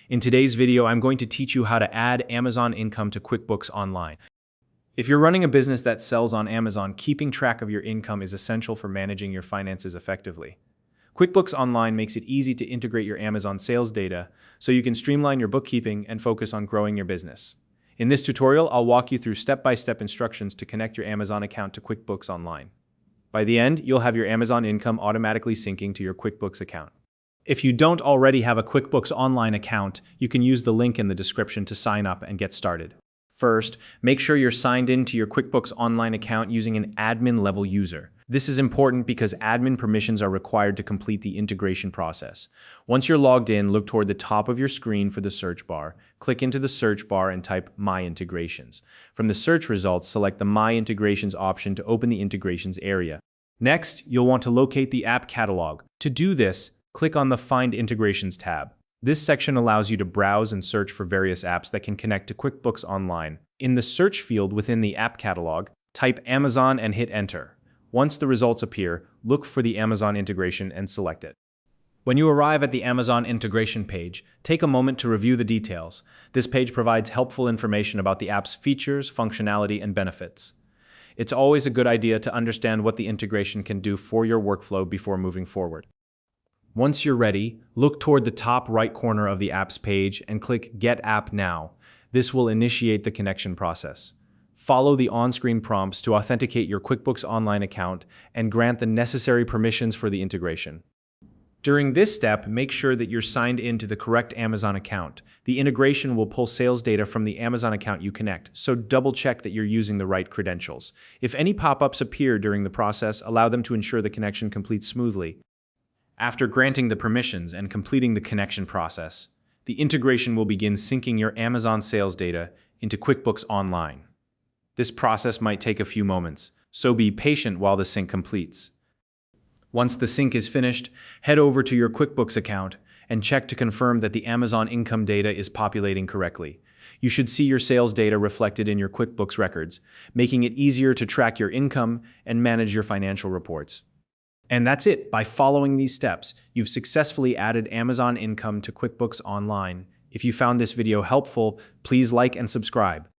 In today's video, I'm going to teach you how to add Amazon income to QuickBooks Online. If you're running a business that sells on Amazon, keeping track of your income is essential for managing your finances effectively. QuickBooks Online makes it easy to integrate your Amazon sales data so you can streamline your bookkeeping and focus on growing your business. In this tutorial, I'll walk you through step-by-step instructions to connect your Amazon account to QuickBooks Online. By the end, you'll have your Amazon income automatically syncing to your QuickBooks account. If you don't already have a QuickBooks Online account, you can use the link in the description to sign up and get started. First, make sure you're signed in to your QuickBooks Online account using an admin-level user. This is important because admin permissions are required to complete the integration process. Once you're logged in, look toward the top of your screen for the search bar. Click into the search bar and type My Integrations. From the search results, select the My Integrations option to open the Integrations area. Next, you'll want to locate the app catalog. To do this, click on the Find Integrations tab. This section allows you to browse and search for various apps that can connect to QuickBooks Online. In the search field within the app catalog, type Amazon and hit Enter. Once the results appear, look for the Amazon integration and select it. When you arrive at the Amazon integration page, take a moment to review the details. This page provides helpful information about the app's features, functionality, and benefits. It's always a good idea to understand what the integration can do for your workflow before moving forward. Once you're ready, look toward the top right corner of the app's page and click Get App Now. This will initiate the connection process. Follow the on-screen prompts to authenticate your QuickBooks Online account and grant the necessary permissions for the integration. During this step, make sure that you're signed in to the correct Amazon account. The integration will pull sales data from the Amazon account you connect, so double-check that you're using the right credentials. If any pop-ups appear during the process, allow them to ensure the connection completes smoothly. After granting the permissions and completing the connection process, the integration will begin syncing your Amazon sales data into QuickBooks Online. This process might take a few moments, so be patient while the sync completes. Once the sync is finished, head over to your QuickBooks account and check to confirm that the Amazon income data is populating correctly. You should see your sales data reflected in your QuickBooks records, making it easier to track your income and manage your financial reports. And that's it. By following these steps, you've successfully added Amazon income to QuickBooks Online. If you found this video helpful, please like and subscribe.